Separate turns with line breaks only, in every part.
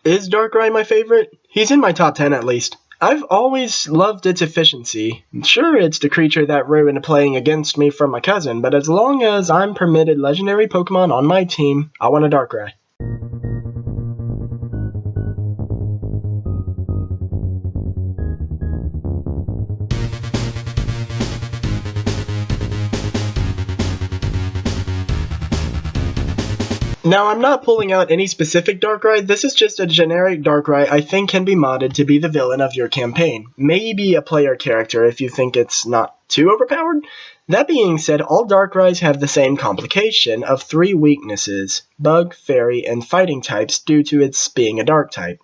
Is Darkrai my favorite? He's in my top 10 at least. I've always loved its efficiency. Sure, it's the creature that ruined playing against me from my cousin, but as long as I'm permitted legendary Pokemon on my team, I want a Darkrai. Now, I'm not pulling out any specific Darkrai, this is just a generic Darkrai I think can be modded to be the villain of your campaign. Maybe a player character if you think it's not too overpowered. That being said, all Darkrai's have the same complication of 3 weaknesses, Bug, Fairy, and Fighting types due to its being a Dark type.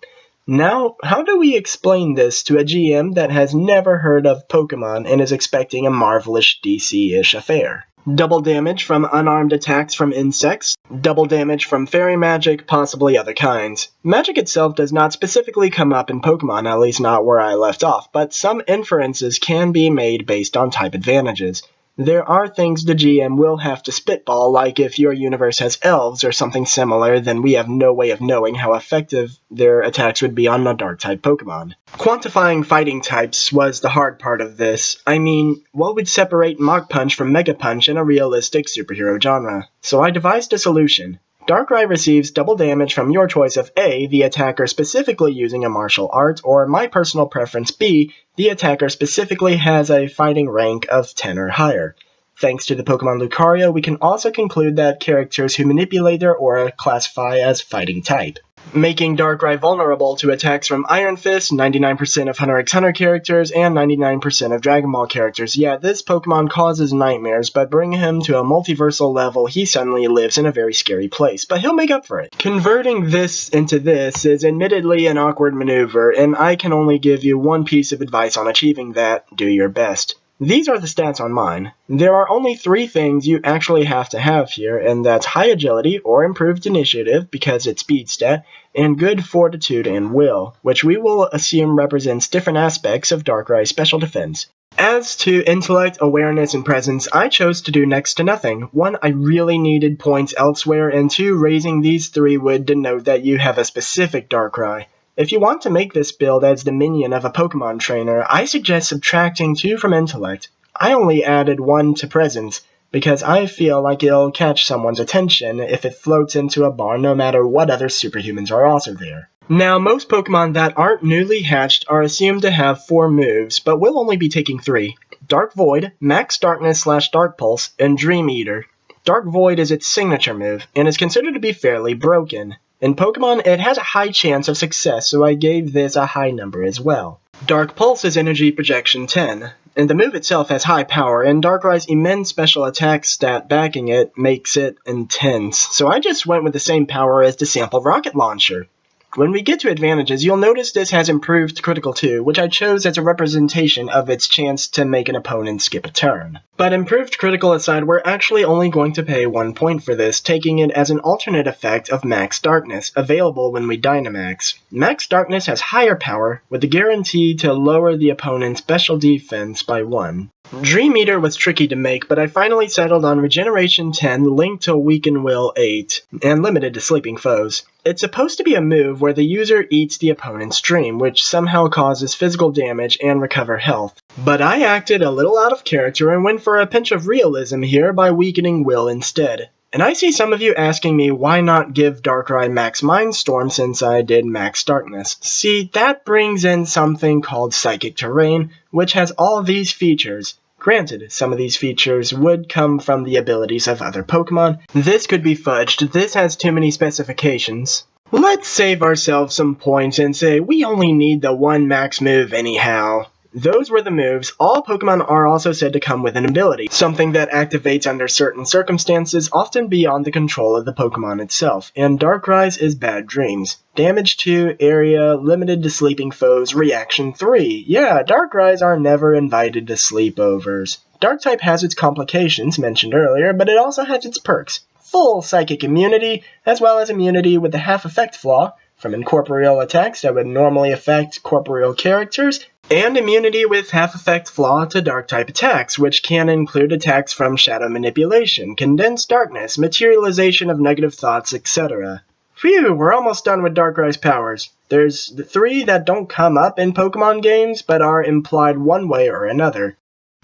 Now, how do we explain this to a GM that has never heard of Pokemon and is expecting a marvelous DC-ish affair? Double damage from unarmed attacks from insects, double damage from fairy magic, possibly other kinds. Magic itself does not specifically come up in Pokemon, at least not where I left off, but some inferences can be made based on type advantages. There are things the GM will have to spitball, like if your universe has elves or something similar, then we have no way of knowing how effective their attacks would be on a Dark-type Pokemon. Quantifying fighting types was the hard part of this. I mean, what would separate Mach Punch from Mega Punch in a realistic superhero genre? So I devised a solution. Darkrai receives double damage from your choice of A, the attacker specifically using a martial art, or my personal preference B, the attacker specifically has a fighting rank of 10 or higher. Thanks to the Pokemon Lucario, we can also conclude that characters who manipulate their aura classify as fighting type. Making Darkrai vulnerable to attacks from Iron Fist, 99% of Hunter x Hunter characters, and 99% of Dragon Ball characters. Yeah, this Pokemon causes nightmares, but bring him to a multiversal level, he suddenly lives in a very scary place, but he'll make up for it. Converting this into this is admittedly an awkward maneuver, and I can only give you one piece of advice on achieving that: do your best. These are the stats on mine. There are only 3 things you actually have to have here, and that's high agility or improved initiative because it's speed stat, and good fortitude and will, which we will assume represents different aspects of Darkrai's special defense. As to intellect, awareness, and presence, I chose to do next to nothing. 1, I really needed points elsewhere, and 2, raising these 3 would denote that you have a specific Darkrai. If you want to make this build as the minion of a Pokemon trainer, I suggest subtracting 2 from intellect. I only added 1 to presence, because I feel like it'll catch someone's attention if it floats into a barn no matter what other superhumans are also there. Now, most Pokemon that aren't newly hatched are assumed to have 4 moves, but we'll only be taking 3. Dark Void, Max Darkness / Dark Pulse, and Dream Eater. Dark Void is its signature move, and is considered to be fairly broken. In Pokemon, it has a high chance of success, so I gave this a high number as well. Dark Pulse is Energy Projection 10, and the move itself has high power, and Darkrai's immense special attack stat backing it makes it intense, so I just went with the same power as the sample rocket launcher. When we get to advantages, you'll notice this has improved critical too, which I chose as a representation of its chance to make an opponent skip a turn. But improved critical aside, we're actually only going to pay 1 point for this, taking it as an alternate effect of Max Darkness, available when we Dynamax. Max Darkness has higher power, with the guarantee to lower the opponent's special defense by 1. Dream Eater was tricky to make, but I finally settled on Regeneration 10 linked to Weaken Will 8, and limited to sleeping foes. It's supposed to be a move where the user eats the opponent's dream, which somehow causes physical damage and recover health. But I acted a little out of character and went for a pinch of realism here by weakening will instead. And I see some of you asking me why not give Darkrai Max Mindstorm since I did Max Darkness. See, that brings in something called Psychic Terrain, which has all of these features. Granted, some of these features would come from the abilities of other Pokemon. This could be fudged, this has too many specifications. Let's save ourselves some points and say we only need the 1 max move anyhow. Those were the moves. All Pokemon are also said to come with an ability, something that activates under certain circumstances, often beyond the control of the Pokemon itself, and Darkrai's is Bad Dreams. Damage 2, area, limited to sleeping foes, reaction 3. Yeah, Darkrai's are never invited to sleepovers. Dark-type has its complications, mentioned earlier, but it also has its perks. Full psychic immunity, as well as immunity with the half-effect flaw, from incorporeal attacks that would normally affect corporeal characters, and immunity with half-effect flaw to Dark-type attacks, which can include attacks from shadow manipulation, condensed darkness, materialization of negative thoughts, etc. Phew, we're almost done with Darkrai's powers. There's the 3 that don't come up in Pokemon games, but are implied one way or another.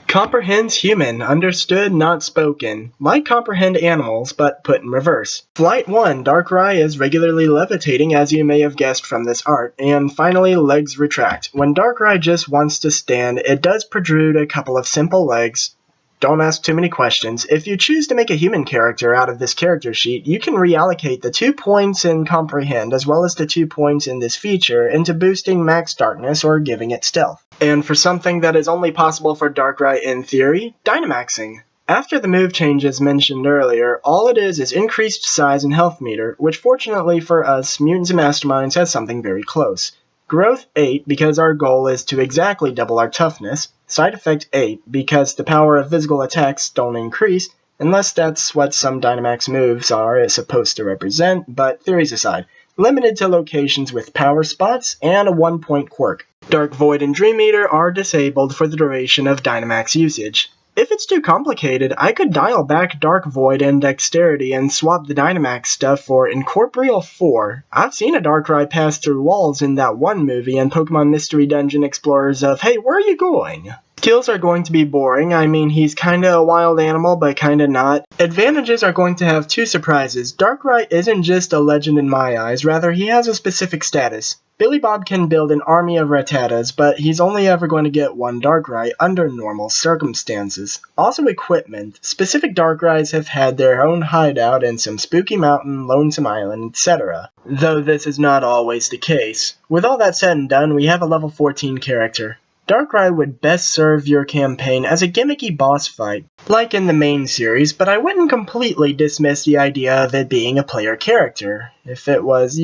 Comprehends human, understood, not spoken. Might comprehend animals, but put in reverse. Flight 1, Darkrai is regularly levitating, as you may have guessed from this art. And finally, legs retract. When Darkrai just wants to stand, it does protrude a couple of simple legs. Don't ask too many questions. If you choose to make a human character out of this character sheet, you can reallocate the 2 points in Comprehend as well as the 2 points in this feature into boosting Max Darkness or giving it Stealth. And for something that is only possible for Darkrai in theory, Dynamaxing. After the move changes mentioned earlier, all it is increased size and health meter, which fortunately for us, Mutants and Masterminds has something very close. Growth 8 because our goal is to exactly double our toughness, side effect 8 because the power of physical attacks don't increase, unless that's what some Dynamax moves are supposed to represent, but theories aside, limited to locations with power spots, and a 1-point quirk. Dark Void and Dream Eater are disabled for the duration of Dynamax usage. If it's too complicated, I could dial back Dark Void and Dexterity and swap the Dynamax stuff for Incorporeal 4. I've seen a Darkrai pass through walls in that one movie and Pokemon Mystery Dungeon Explorers of, hey, where are you going? Skills are going to be boring. I mean, he's kinda a wild animal, but kinda not. Advantages are going to have 2 surprises. Darkrai isn't just a legend in my eyes, rather he has a specific status. Billy Bob can build an army of Rattatas, but he's only ever going to get one Darkrai under normal circumstances. Also equipment. Specific Darkrai's have had their own hideout in some spooky mountain, lonesome island, etc. Though this is not always the case. With all that said and done, we have a level 14 character. Darkrai would best serve your campaign as a gimmicky boss fight, like in the main series, but I wouldn't completely dismiss the idea of it being a player character, if it was,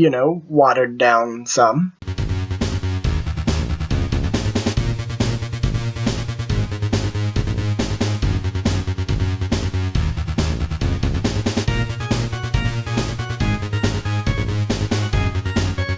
watered down some.